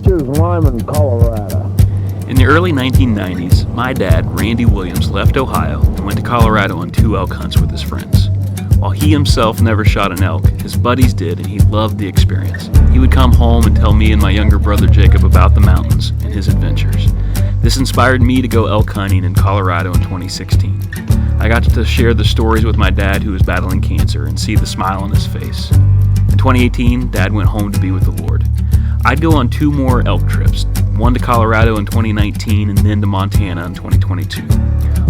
Beaches, Lyman, Colorado. In the early 1990s, my dad, Randy Williams, left Ohio and went to Colorado on 2 elk hunts with his friends. While he himself never shot an elk, his buddies did, and he loved the experience. He would come home and tell me and my younger brother Jacob about the mountains and his adventures. This inspired me to go elk hunting in Colorado in 2016. I got to share the stories with my dad, who was battling cancer, and see the smile on his face. In 2018, Dad went home to be with the Lord. I'd go on 2 more elk trips, one to Colorado in 2019 and then to Montana in 2022.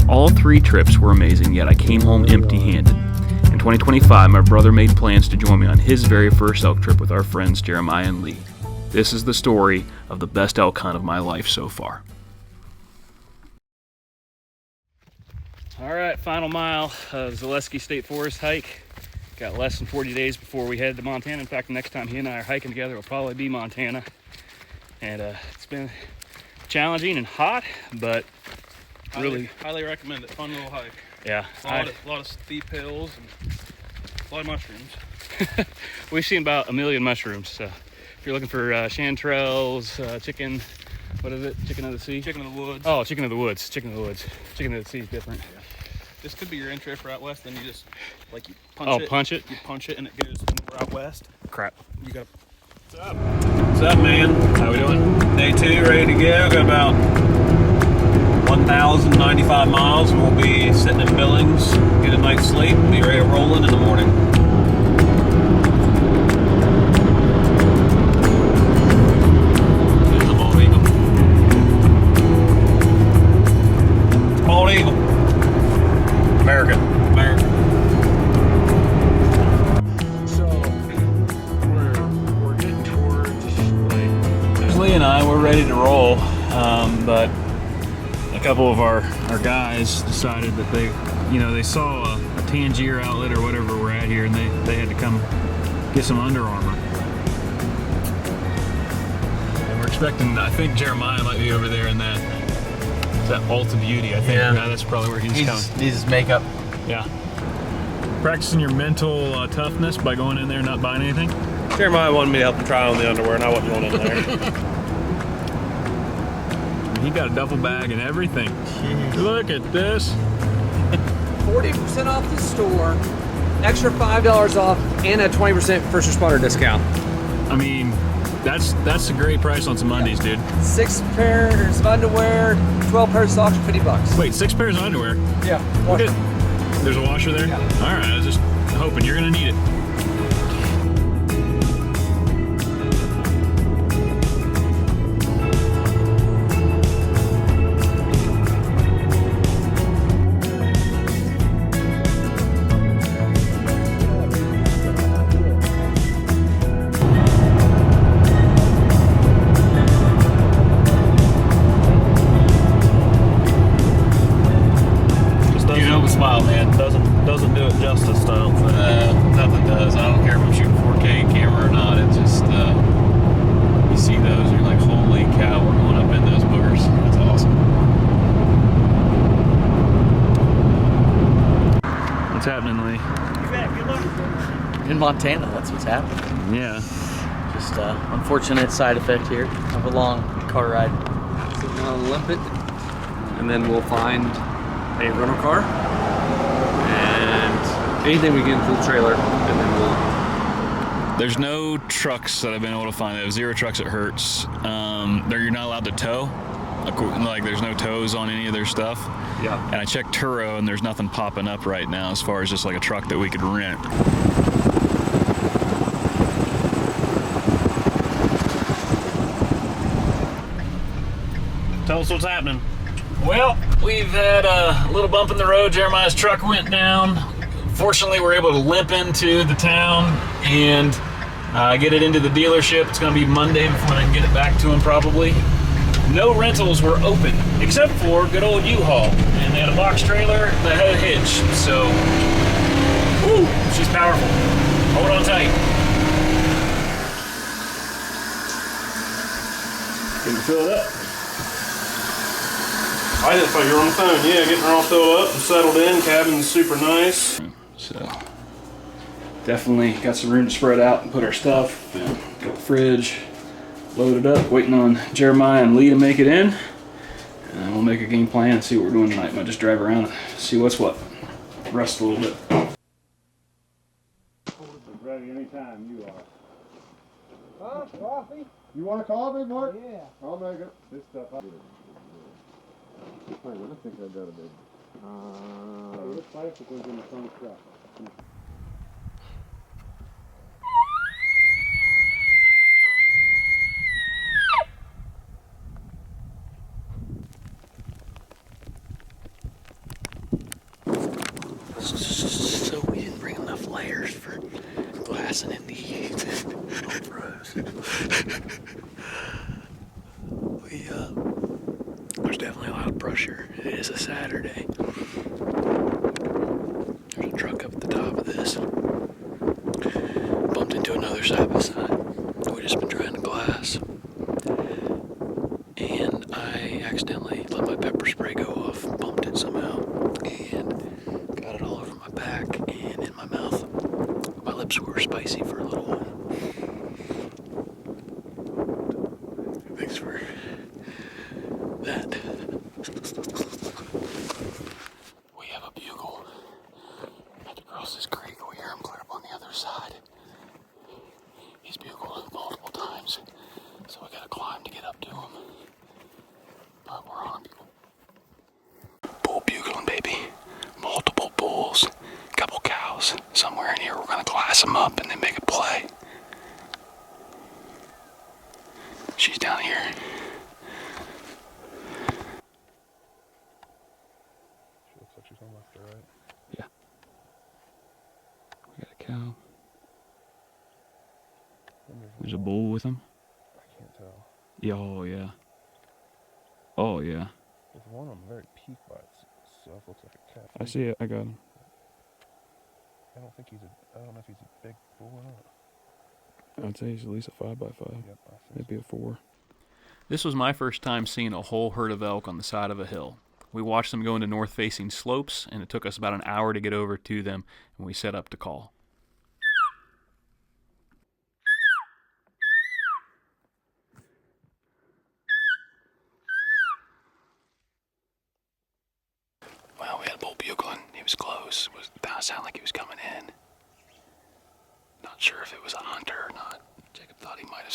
All 3 trips were amazing, yet I came home empty-handed. In 2025, my brother made plans to join me on his very first elk trip with our friends Jeremiah and Lee. This is the story of the best elk hunt of my life so far. All right, final mile of the Zaleski State Forest hike. Got less than 40 days before we head to Montana. In fact, the next time he and I are hiking together will probably be Montana. And it's been challenging and hot, but really highly recommend it. Fun little hike. Yeah. A lot of steep hills and a lot of mushrooms. We've seen about 1 million mushrooms. So if you're looking for chanterelles, chicken, what is it? Chicken of the sea? Chicken of the woods. Oh, chicken of the woods. Chicken of the woods. Chicken of the sea is different. Yeah. This could be your entry for out west. Then you just you punch it. Punch it. You punch it and it goes more out west. Crap. You got. What's up? What's up, man? How we doing? Day 2, ready to go. Got about 1,095 miles, and we'll be sitting in Billings, get a night's sleep, and be ready to roll in the morning. There's a bald eagle. Bald eagle. America. So we're getting towards Lee and I, we're ready to roll, but a couple of our guys decided that they saw a Tangier outlet or whatever we're at here, and they had to come get some Under Armour. And we're expecting, I think Jeremiah might be over there in that Ulta Beauty, I think. Yeah. That's probably where he's coming. Needs his makeup. Yeah. Practicing your mental toughness by going in there and not buying anything? Jeremiah wanted me to help him try on the underwear, and I wasn't going in there. He got a duffel bag and everything. Jeez. Look at this. 40% off the store, extra $5 off, and a 20% first responder discount. I mean, that's a great price on some undies, dude. 6 pairs of underwear, 12 pairs of socks for $50. Wait, 6 pairs of underwear? Yeah. Look at, there's a washer there? Yeah. All right, I was just hoping you're gonna need it. Smile, man. Doesn't do it justice, I don't think. Nothing does. I don't care if I'm shooting 4K camera or not. It's just you see those, you're like, holy cow, we're going up in those boogers. That's awesome. What's happening, Lee? In Montana, that's what's happening. Yeah. Just unfortunate side effect here of a long car ride. So we're gonna limp it, and then we'll find a rental car and anything we can through the trailer, and then we'll. There's no trucks that I've been able to find. They have 0 trucks at Hertz. You're not allowed to tow. Like there's no tows on any of their stuff. Yeah. And I checked Turo, and there's nothing popping up right now as far as just like a truck that we could rent. Tell us what's happening. Well, we've had a little bump in the road. Jeremiah's truck went down. Fortunately, we're able to limp into the town and get it into the dealership. It's going to be Monday before they can get it back to him, probably. No rentals were open, except for good old U-Haul. And they had a box trailer that had a hitch. So, woo, she's powerful. Hold on tight. Can you fill it up? I didn't think you were on the phone. Yeah, getting her all filled up and settled in. Cabin's super nice. So definitely got some room to spread out and put our stuff. Got the fridge, loaded up, waiting on Jeremiah and Lee to make it in. And we'll make a game plan and see what we're doing tonight. Might just drive around and see what's what. Rest a little bit. Ready anytime you are. Huh? Coffee? You want a coffee, Mark? Yeah. I'll make it. This stuff. Wait, I think I got a big. This plastic was in the front truck. So we didn't bring enough layers for glassing in these. There's definitely a lot of pressure. It is a Saturday. There's a truck up at the top of this. Bumped into another side by side. We've just been trying to glass. And I accidentally let my pepper spray go off, bumped it somehow, and got it all over my back and in my mouth. My lips were spicy for a little while. Thanks for that. We have a bugle. Had to cross this creek. We hear him clear up on the other side. He's bugled multiple times, so we gotta climb to get up to him. But we're on a bugle. Bull bugling, baby. Multiple bulls, couple cows. Somewhere in here, we're gonna glass them up and then make a play. She's down here. She looks like she's on left or right. Yeah. We got a cow. There's a bull with him. I can't tell. Yeah, oh yeah. Oh yeah. There's one of them very peak by itself. Looks like a cat. I see it. I got him. I don't know if he's a big bull or not. I'd say he's at least a 5x5. Yep, I think Maybe a 4. This was my first time seeing a whole herd of elk on the side of a hill. We watched them go into north-facing slopes, and it took us about an hour to get over to them, and we set up to call. Well, we had a bull bugling. He was close. It sounded like he was coming in. Not sure if it was a hunter or not. Jacob thought he might have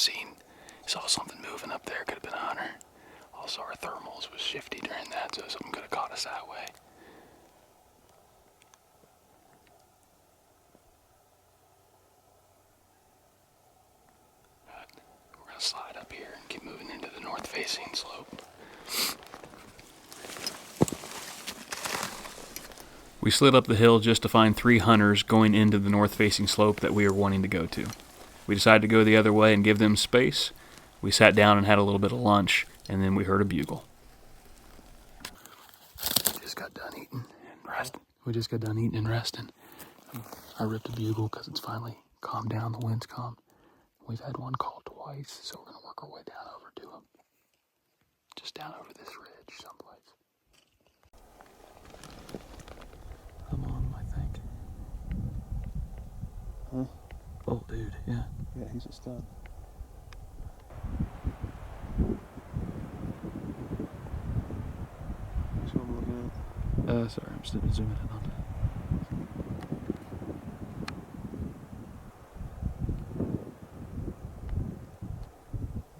saw something moving up there. Could have been a hunter. Also, our thermals was shifty during that, so something could have caught us that way. But we're going to slide up here and keep moving into the north-facing slope. We slid up the hill just to find 3 hunters going into the north-facing slope that we were wanting to go to. We decided to go the other way and give them space. We sat down and had a little bit of lunch, and then we heard a bugle. Just got done eating and resting. We just got done eating and resting. I ripped a bugle because it's finally calmed down. The wind's calmed. We've had one call twice, so we're going to work our way down over to him. Just down over this ridge someplace. I'm on him, I think. Huh? Oh, dude, yeah. Yeah, he's a stud. That's what I'm looking at. Sorry, I'm still zooming in on that.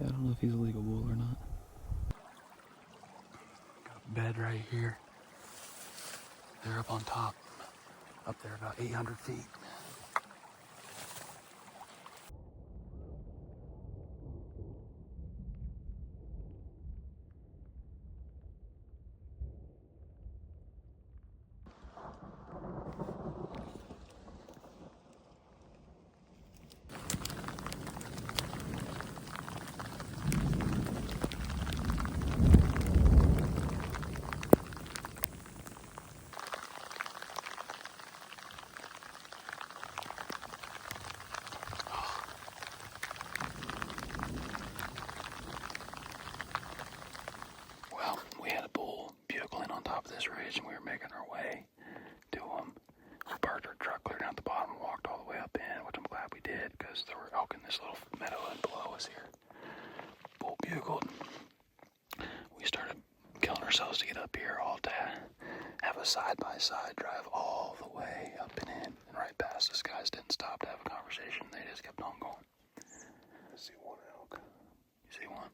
Yeah, I don't know if he's a legal bull or not. Got a bed right here. They're up on top. Up there about 800 feet. Well, we had a bull bugling on top of this ridge, and we were making our way to him. We parked our truck clear down at the bottom and walked all the way up in, which I'm glad we did, because there were elk in this little meadow below us here. bugled. We started killing ourselves to get up here, all to have a side-by-side drive all the way up and in and right past. These guys didn't stop to have a conversation. They just kept on going. I see one elk. You see one?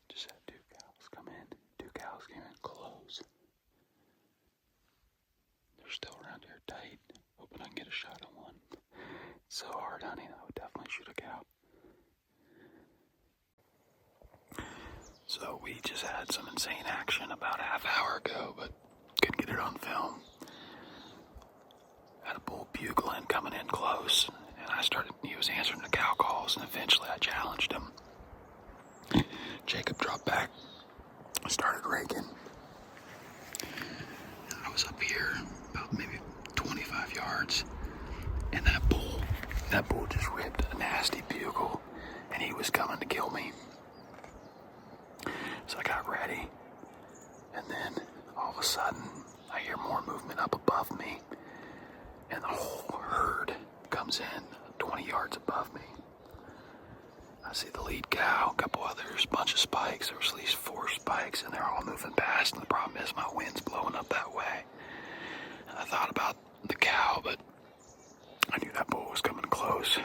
Just had two cows come in. Two cows came in close. They're still around here tight. Hoping I can get a shot on one. It's so hard hunting, I would definitely shoot a cow. So we just had some insane action about a half hour ago, but couldn't get it on film. Had a bull bugling coming in close, and he was answering the cow calls, and eventually I challenged him. Jacob dropped back, started raking. I was up here about maybe 25 yards, and that bull just ripped a nasty bugle, and he was coming to kill me. So I got ready, and then all of a sudden I hear more movement up above me, and the whole herd comes in 20 yards above me. I see the lead cow, a couple others, bunch of spikes. There was at least 4 spikes, and they're all moving past, and the problem is my wind's blowing up that way. And I thought about the cow, but I knew that bull was coming close.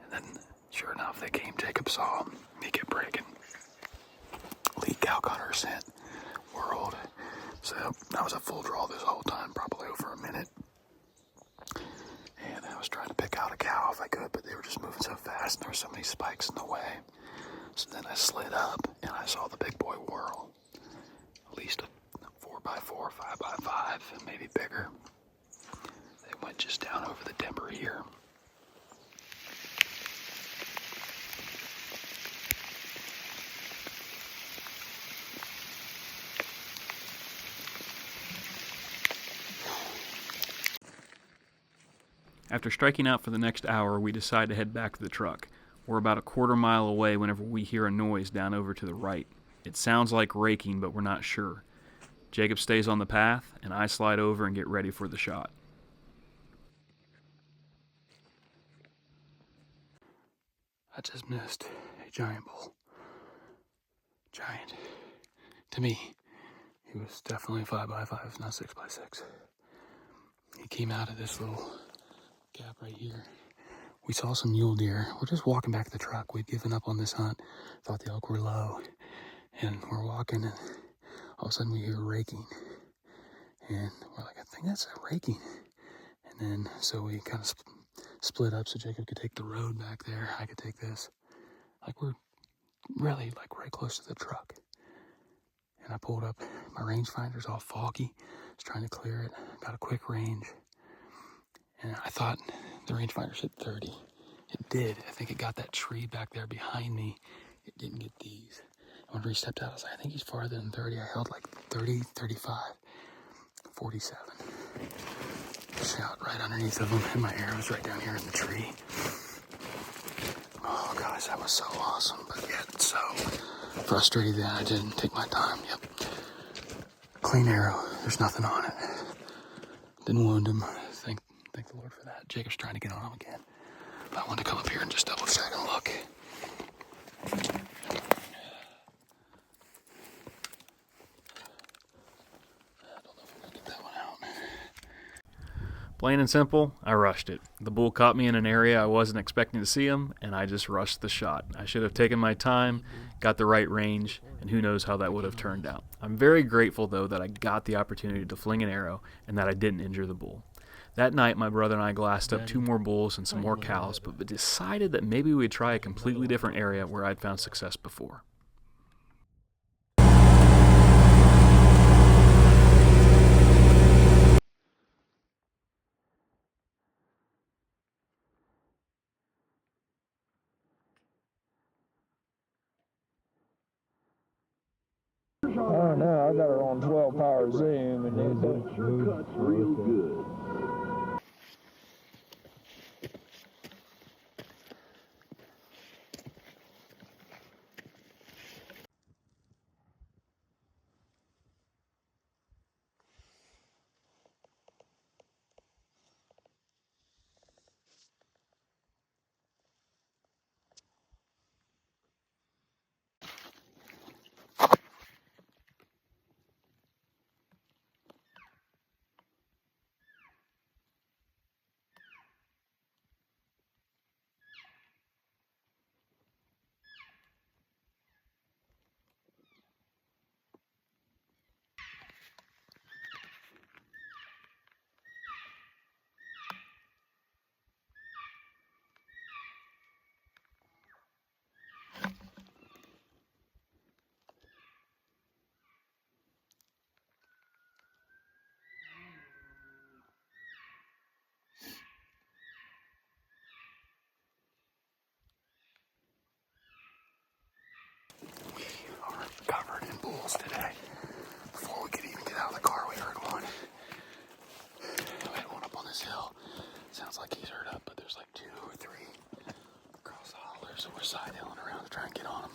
And then, sure enough, they came. Jacob saw him. He kept breaking. Lead cow got her scent, whirled. So that was a full draw this whole time, probably over a minute. And I was trying to pick out a cow if I could, but they were just moving so fast, and there were so many spikes in the way. So then I slid up, and I saw the big boy whirl. At least a 4x4, 5x5, maybe bigger. They went just down over the timber here. After striking out for the next hour, we decide to head back to the truck. We're about a quarter mile away whenever we hear a noise down over to the right. It sounds like raking, but we're not sure. Jacob stays on the path, and I slide over and get ready for the shot. I just missed a giant bull. Giant. To me, he was definitely 5x5, not 6x6. He came out of this little gap right here. We saw some mule deer. We're just walking back to the truck. We'd given up on this hunt. Thought the elk were low. And we're walking, and all of a sudden we hear raking. And we're like, I think that's a raking. And then, so we kind of split up so Jacob could take the road back there. I could take this. Like, we're really, like, right close to the truck. And I pulled up. My rangefinder's all foggy. I was trying to clear it. Got a quick range. And I thought the rangefinder said 30. It did. I think it got that tree back there behind me. It didn't get these. And when he stepped out, I was like, I think he's farther than 30. I held like 30, 35, 47. Shot right underneath of him, and my arrow was right down here in the tree. Oh, guys, that was so awesome. But yet so frustrated that I didn't take my time. Yep. Clean arrow. There's nothing on it. Didn't wound him. Thank the Lord for that. Jacob's trying to get on him again. But I wanted to come up here and just double check and look. I don't know if I'm going to get that one out. Plain and simple, I rushed it. The bull caught me in an area I wasn't expecting to see him, and I just rushed the shot. I should have taken my time, got the right range, and who knows how that would have turned out. I'm very grateful, though, that I got the opportunity to fling an arrow and that I didn't injure the bull. That night, my brother and I glassed up 2 more bulls and some more cows, but decided that maybe we'd try a completely different area where I'd found success before. Oh no, I got her on 12 power zoom and it cuts real good. Covered in bulls today. Before we could even get out of the car, we heard one. We had one up on this hill. Sounds like he's hurt up, but there's like 2 or 3 across the holler, so we're side hilling around to try and get on them.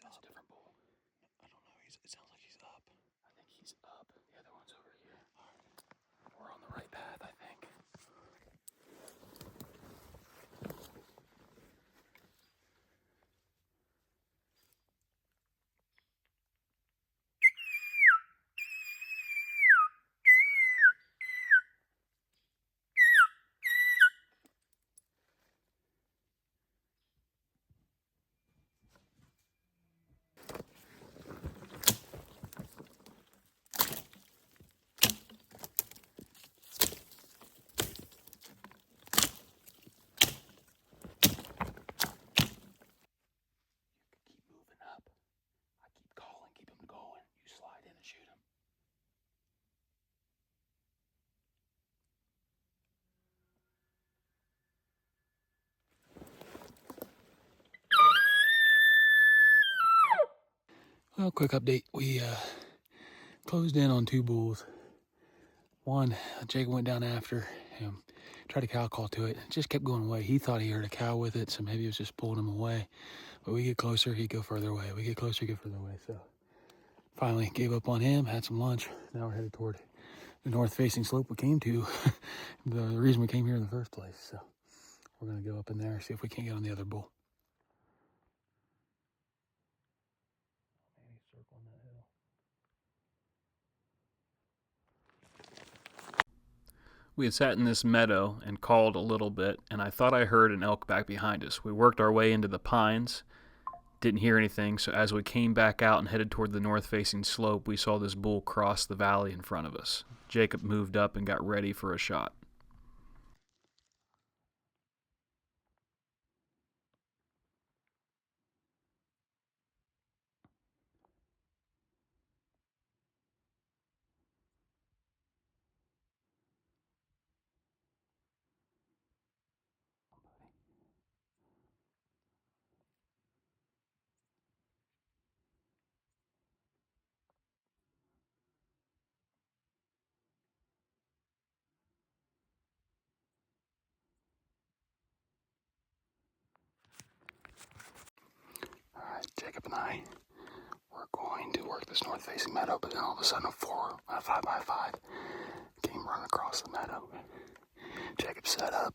That's a different bull. I don't know. It sounds like he's up. I think he's up. The other one's over here. We're on the right path, I think. Keep moving up. I keep calling, keep him going. You slide in and shoot him. Well, quick update. We closed in on 2 bulls. One, Jacob went down after him, tried a cow call to it. It just kept going away. He thought he heard a cow with it, so maybe it was just pulling him away. But we get closer, he'd go further away. We get closer, he'd go further away. So finally gave up on him, had some lunch. Now we're headed toward the north-facing slope we came to. The reason we came here in the first place. So we're going to go up in there, see if we can't get on the other bull. Maybe circling that hill. We had sat in this meadow and called a little bit, and I thought I heard an elk back behind us. We worked our way into the pines, didn't hear anything, so as we came back out and headed toward the north-facing slope, we saw this bull cross the valley in front of us. Jacob moved up and got ready for a shot. All right, Jacob and I, we're going to work this north-facing meadow, but then all of a sudden a 5x5 came running across the meadow. Jacob set up.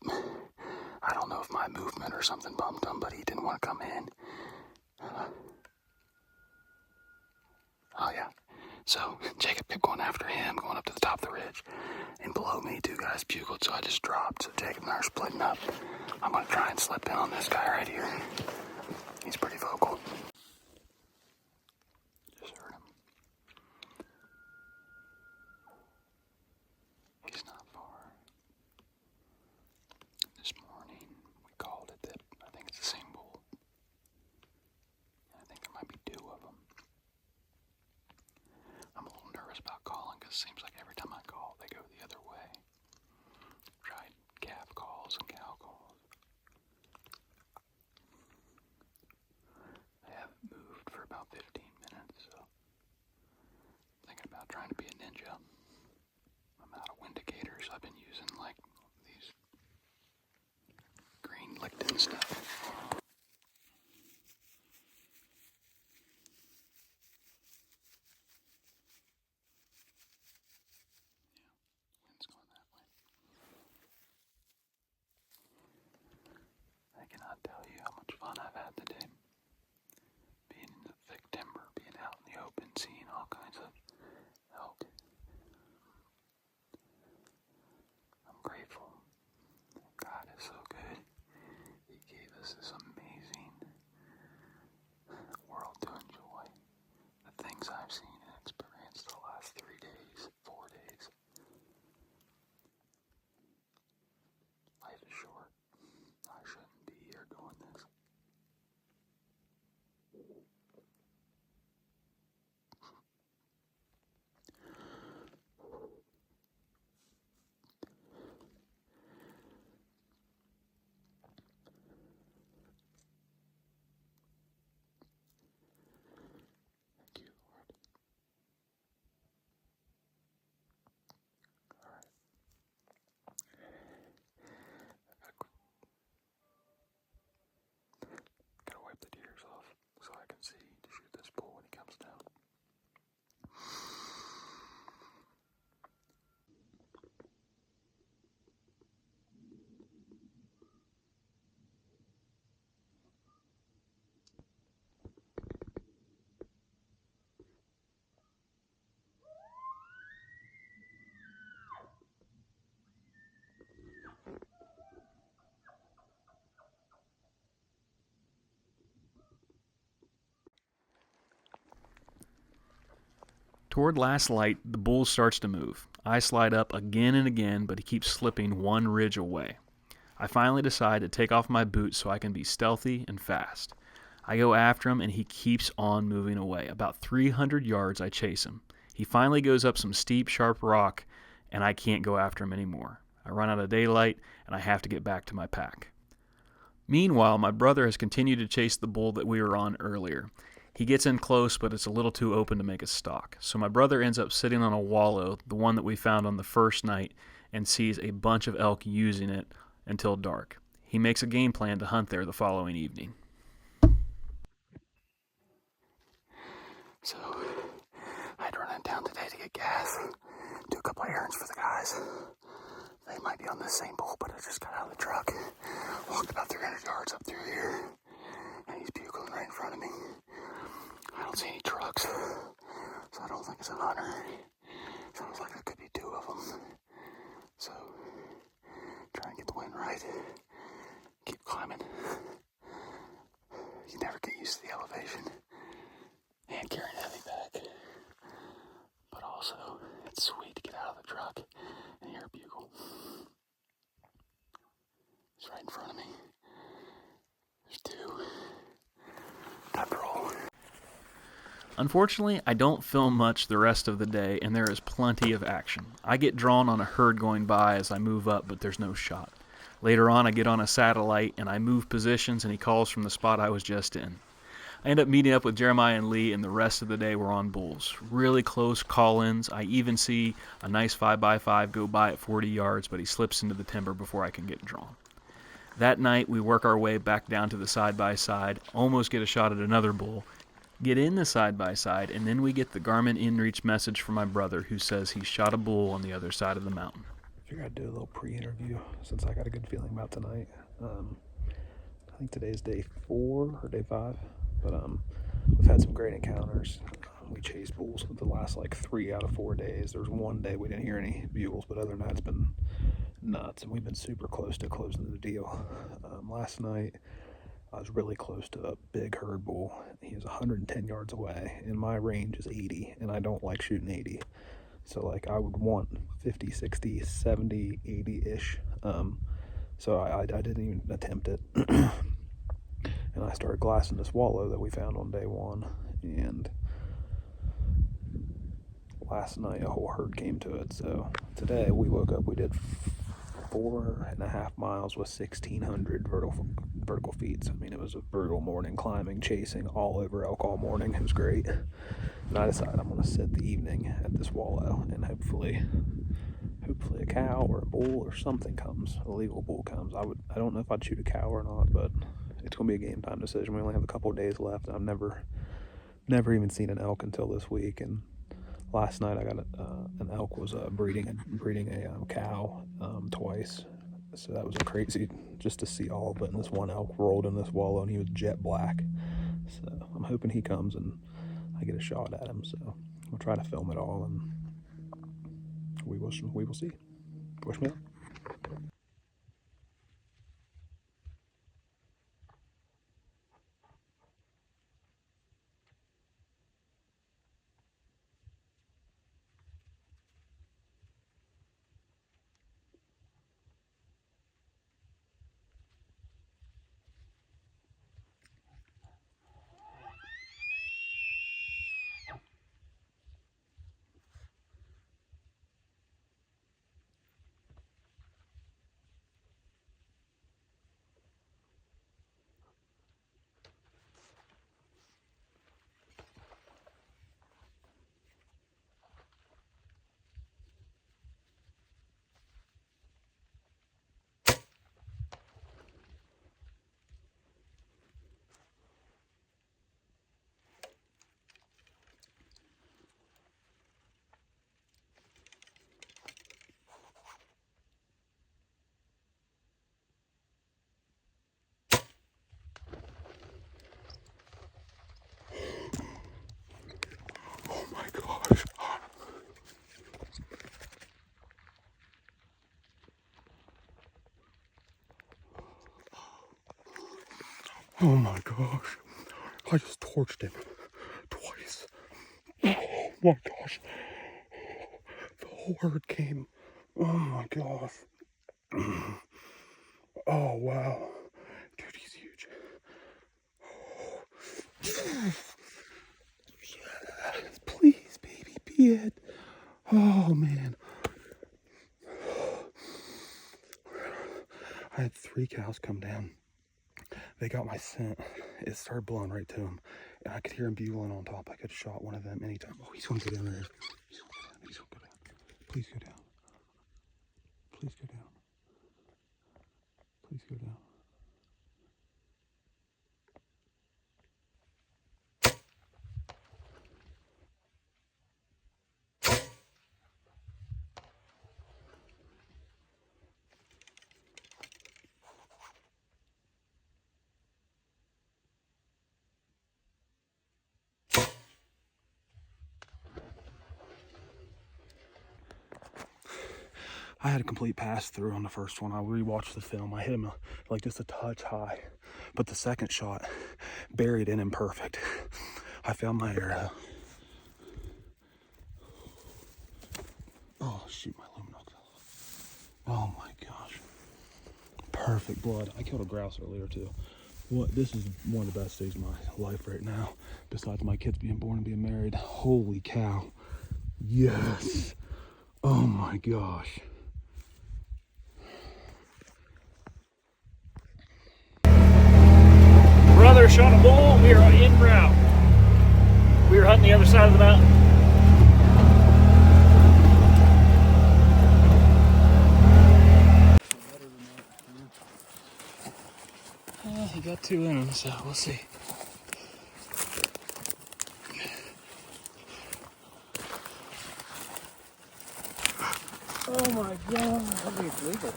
I don't know if my movement or something bumped him, but he didn't want to come in. Oh yeah. So Jacob kept going after him, going up to the top of the ridge. And below me, 2 guys bugled, so I just dropped. So Jacob and I are splitting up. I'm going to try and slip in on this guy right here. He's pretty vocal. Just heard him. because it seems like every time I call, they go the other way. Tried calf calls and cow calls. I haven't moved for about 15 minutes, so I'm thinking about trying to be a ninja. I'm out of indicators. I've been using like these green lictin stuff. Wind's going that way. I cannot tell you how much fun I've had today. Being in the thick timber, being out in the open, seeing all kinds of elk. I'm grateful. God is so good. He gave us this amazing world to enjoy. The things I've seen and experienced the last 3 days, 4 days. Life is short. I shouldn't be here doing this. Thank you, Lord. All right. Gotta wipe the tears off so I can see to shoot this bull when he comes down. Toward last light, the bull starts to move. I slide up again and again, but he keeps slipping one ridge away. I finally decide to take off my boots so I can be stealthy and fast. I go after him and he keeps on moving away. About 300 yards I chase him. He finally goes up some steep, sharp rock and I can't go after him anymore. I run out of daylight and I have to get back to my pack. Meanwhile, my brother has continued to chase the bull that we were on earlier. He gets in close, but it's a little too open to make a stalk. So my brother ends up sitting on a wallow, the one that we found on the first night, and sees a bunch of elk using it until dark. He makes a game plan to hunt there the following evening. So, I had to run in town today to get gas, do a couple of errands for the guys. They might be on the same bull, but I just got out of the truck, walked about 300 yards up through here, and he's bugling right in front of me. I don't see any trucks, so I don't think it's a hunter. Sounds like there could be 2 of them. So, try and get the wind right. Keep climbing. You never get used to the elevation. And carrying a heavy bag. But also, it's sweet to get out of the truck and hear a bugle. It's right in front of me. There's 2. Time to roll. Unfortunately, I don't film much the rest of the day, and there is plenty of action. I get drawn on a herd going by as I move up, but there's no shot. Later on, I get on a satellite, and I move positions, and he calls from the spot I was just in. I end up meeting up with Jeremiah and Lee, and the rest of the day we're on bulls. Really close call-ins. I even see a nice 5x5 go by at 40 yards, but he slips into the timber before I can get drawn. That night, we work our way back down to the side-by-side, almost get a shot at another bull, get in the side-by-side, and then we get the Garmin InReach message from my brother who says he shot a bull on the other side of the mountain. I figured I'd do a little pre-interview since I got a good feeling about tonight. I think today's day 4 or day 5, but we've had some great encounters. We chased bulls for the last like 3 out of 4 days. There was one day we didn't hear any bugles, but other than that, it's been nuts, and we've been super close to closing the deal. Last night, I was really close to a big herd bull. He was 110 yards away, and my range is 80, and I don't like shooting 80. So, like, I would want 50, 60, 70, 80-ish. So I didn't even attempt it. And I started glassing this wallow that we found on day 1. And last night a whole herd came to it. So today we woke up, we did 4.5 miles with 1,600 vertical feet. I mean, it was a brutal morning, climbing, chasing all over elk all morning. It was great. And I decided I'm going to sit the evening at this wallow, and hopefully a cow or a bull or something comes, a legal bull comes. I don't know if I'd shoot a cow or not, but it's going to be a game time decision. We only have a couple of days left. I've never even seen an elk until this week, and last night I got an elk was breeding a cow twice, so that was crazy just to see all of it. And this one elk rolled in this wallow, and he was jet black. So I'm hoping he comes and I get a shot at him. So we'll try to film it all, and we will see. Wish me luck. Oh my gosh, I just torched him twice. Oh my gosh, the whole herd came. Oh my gosh. Oh wow, dude, he's huge. Yes, please, baby, be it. Oh man. I had 3 cows come down. They got my scent. It started blowing right to them, and I could hear him bugling on top. I could have shot one of them anytime. Oh, he's gonna go down there. He's gonna go down. He's gonna go down. Please go down. Please go down. Please go down. I had a complete pass through on the first one. I rewatched the film. I hit him like just a touch high, but the second shot buried in him perfect. I found my arrow. Oh shoot, my aluminum. Oh my gosh, perfect blood. I killed a grouse earlier too. This is one of the best days of my life right now, besides my kids being born and being married. Holy cow, yes. Oh my gosh. Brother shot a bull. We are en route. We were hunting the other side of the mountain. He got 2 in him, so we'll see. Oh my god, I think it's legal.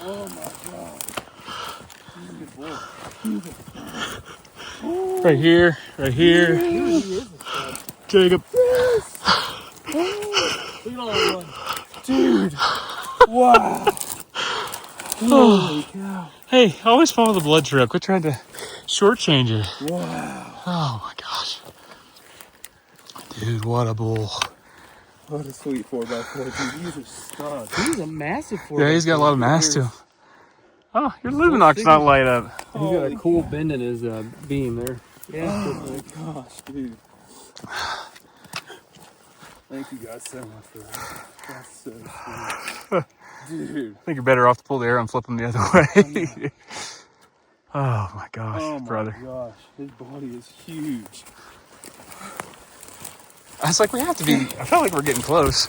Oh my god. He's a good boy. Right here, right here. Dude, he is a stud. Jacob. Yes! Oh, look at all that run. Dude! Wow! Holy cow. Hey, always follow the blood trail. Quit trying to shortchange it. Wow. Oh my gosh. Dude, what a bull. What a sweet 4x4, dude. He's a stud. He's a massive 4x4. Yeah, he's got a lot of mass to him. Oh, your Luminox's not light up. He's got a cool bend in his beam there. Yeah. Oh my gosh, dude. Thank you guys so much for that. That's so sweet. Dude. I think you're better off to pull the arrow and flip them the other way. Oh my gosh, Oh my brother. gosh, his body is huge. I was like, we have to be, I felt like we're getting close.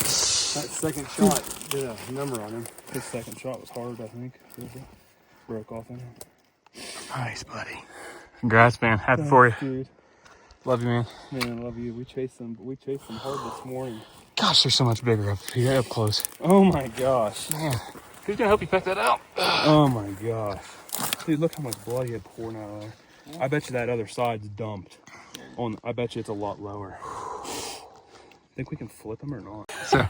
That second shot did a number on him. His second shot was hard, I think. Broke off in him. Nice, buddy. Congrats, man. Happy for you. Dude. Love you, man. Man, I love you. We chased them hard this morning. Gosh, they're so much bigger up here, up close. Oh my gosh. Man, who's gonna help you pick that out? Oh my gosh. Dude, look how much blood he had pouring out of there. I bet you that other side's dumped. I bet you it's a lot lower. Think we can flip him or not? So,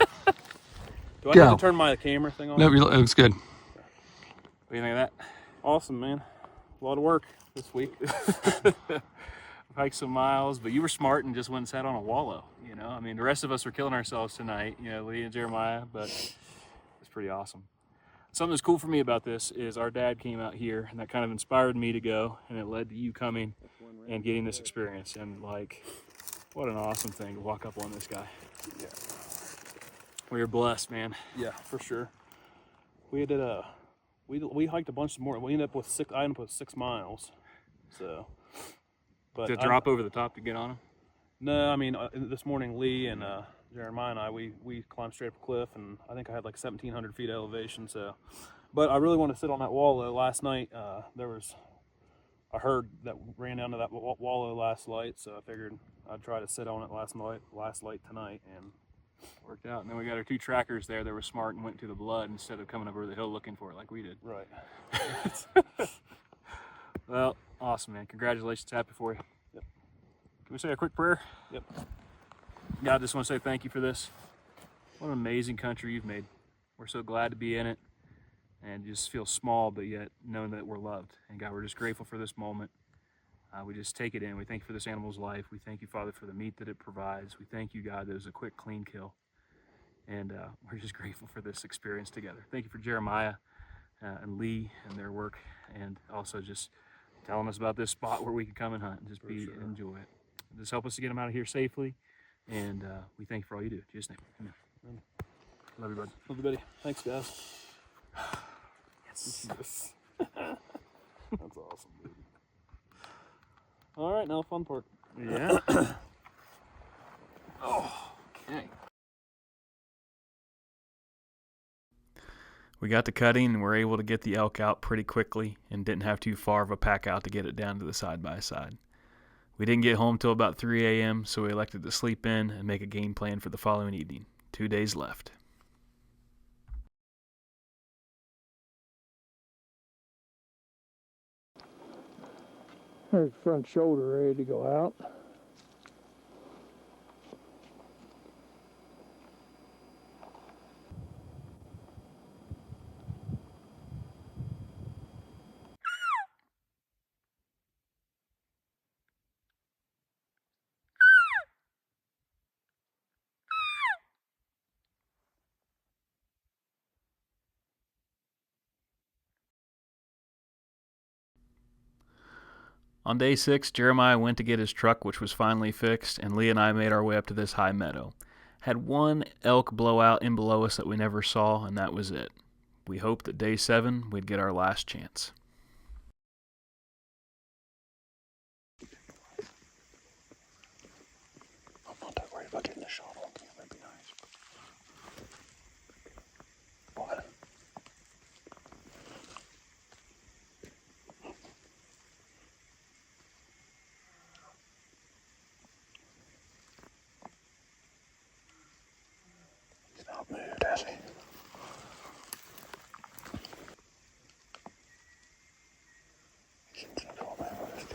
Do I need to turn my camera thing on? no, it looks good. What do you think of that? Awesome, man. A lot of work this week. Hiked some miles, but you were smart and just went and sat on a wallow, you know? I mean, the rest of us were killing ourselves tonight, you know, Lee and Jeremiah, but it's pretty awesome. Something that's cool for me about this is our dad came out here, and that kind of inspired me to go, and it led to you coming and getting this experience. And, like, what an awesome thing to walk up on this guy. Yeah. We were blessed, man. Yeah, for sure. We did we hiked a bunch more. We ended up with 6 miles, so. But to drop over the top to get on him? No, I mean, this morning Lee and Jeremiah and I, we climbed straight up a cliff, and I think I had like 1,700 feet elevation. So, but I really want to sit on that wallow. Last night there was a herd that ran down to that wallow last light, so I figured I'd try to sit on it last light tonight, and worked out. And then we got our 2 trackers there that were smart and went to the blood instead of coming over the hill looking for it like we did. Right. Well, awesome, man. Congratulations. Happy for you. Yep. Can we say a quick prayer? Yep. God, I just want to say thank you for this. What an amazing country you've made. We're so glad to be in it and just feel small, but yet knowing that we're loved. And God, we're just grateful for this moment. We just take it in. We thank you for this animal's life. We thank you, Father, for the meat that it provides. We thank you, God, that it was a quick, clean kill. And we're just grateful for this experience together. Thank you for Jeremiah and Lee and their work, and also just telling us about this spot where we can come and hunt and just enjoy it. Just help us to get them out of here safely, and we thank you for all you do. In Jesus' name, amen. Love you, bud. Love you, buddy. Thanks, guys. Yes. Yes. That's awesome, dude. All right, now fun part. Yeah. Oh, okay. We got to cutting and were able to get the elk out pretty quickly and didn't have too far of a pack out to get it down to the side-by-side. We didn't get home till about 3 a.m., so we elected to sleep in and make a game plan for the following evening. 2 days left. There's front shoulder ready to go out. On day 6, Jeremiah went to get his truck, which was finally fixed, and Lee and I made our way up to this high meadow. Had one elk blowout in below us that we never saw, and that was it. We hoped that day 7 we'd get our last chance. I'm not that worried about getting a shot on him. That'd be nice. What? He's not moved, has he? He seems to go away with it.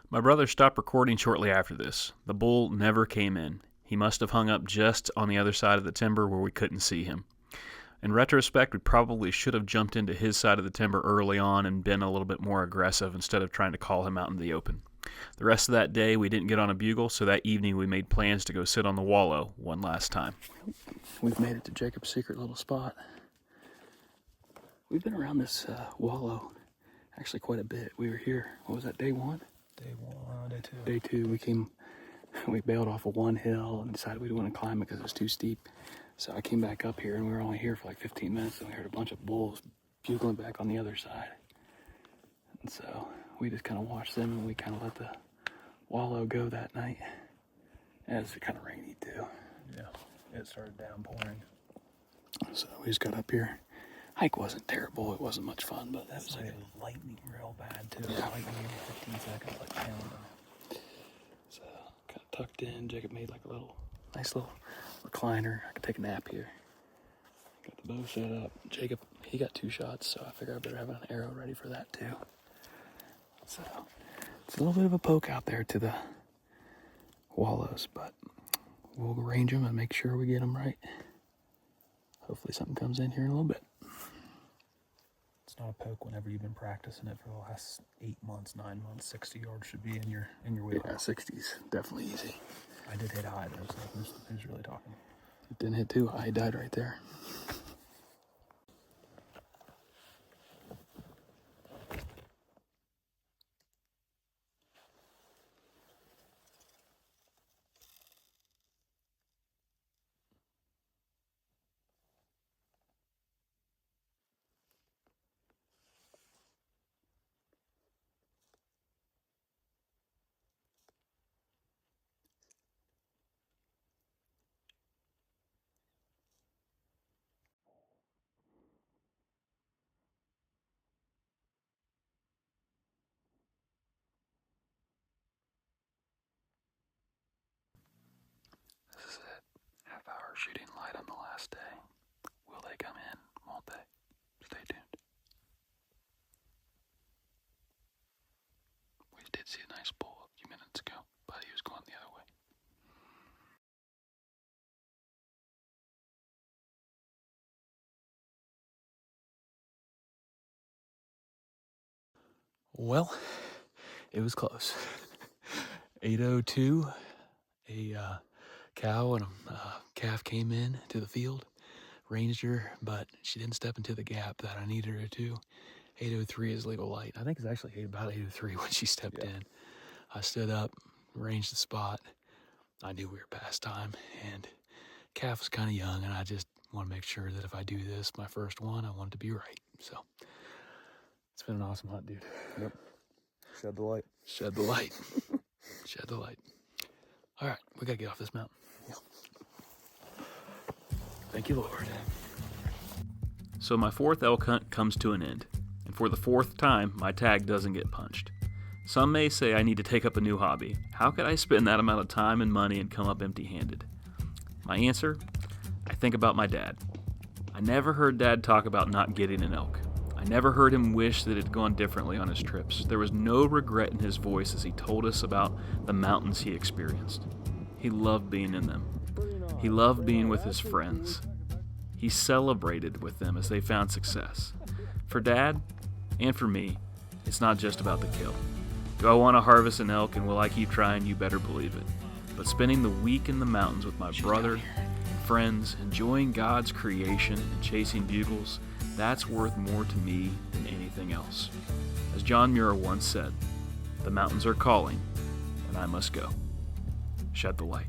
My brother stopped recording shortly after this. The bull never came in. He must have hung up just on the other side of the timber where we couldn't see him. In retrospect, we probably should have jumped into his side of the timber early on and been a little bit more aggressive instead of trying to call him out in the open. The rest of that day, we didn't get on a bugle, so that evening we made plans to go sit on the wallow one last time. We've made it to Jacob's secret little spot. We've been around this wallow actually quite a bit. We were here, what was that, day one? Day one, day two. Day two, we bailed off of one hill and decided we didn't want to climb it because it was too steep. So I came back up here and we were only here for like 15 minutes and we heard a bunch of bulls bugling back on the other side. And so we just kind of watched them and we kind of let the wallow go that night. And it's kind of rainy too. Yeah, it started downpouring. So we just got up here. Hike wasn't terrible, it wasn't much fun, but that was It like was lightning real bad too. Yeah. Lightning every 15 seconds, like pounding. So kind of tucked in. Jacob made like a nice little recliner. I could take a nap here. Got the bow set up. Jacob, he got 2 shots, so I figured I better have an arrow ready for that too. So it's a little bit of a poke out there to the wallows, but we'll range them and make sure we get them right. Hopefully something comes in here in a little bit. It's not a poke whenever you've been practicing it for the last 8 months, 9 months. 60 yards should be in your wheelhouse. Yeah, 60's definitely easy. I did hit high though, so who's really talking? It didn't hit too high. He died right there. This is it. Half-hour shooting light on the last day. Will they come in? Won't they? Stay tuned. We did see a nice bull a few minutes ago, but he was going the other way. Well, it was close. 8:02, a cow and a calf came in to the field, ranged her, but she didn't step into the gap that I needed her to. 8:03 is legal light. I think it's actually about 8:03 when she stepped in. I stood up, ranged the spot. I knew we were past time, and calf was kind of young, and I just want to make sure that if I do this, my first one, I want it to be right. So it's been an awesome hunt, dude. Yep. Shed the light. Shed the light. Shed the light. All right, we gotta get off this mountain. Thank you, Lord. So my 4th elk hunt comes to an end, and for the 4th time, my tag doesn't get punched. Some may say I need to take up a new hobby. How could I spend that amount of time and money and come up empty-handed? My answer? I think about my dad. I never heard Dad talk about not getting an elk. I never heard him wish that it had gone differently on his trips. There was no regret in his voice as he told us about the mountains he experienced. He loved being in them. He loved being with his friends. He celebrated with them as they found success. For Dad, and for me, it's not just about the kill. Do I want to harvest an elk and will I keep trying? You better believe it. But spending the week in the mountains with my brother and friends, enjoying God's creation and chasing bugles, that's worth more to me than anything else. As John Muir once said, the mountains are calling, and I must go. Shed the light.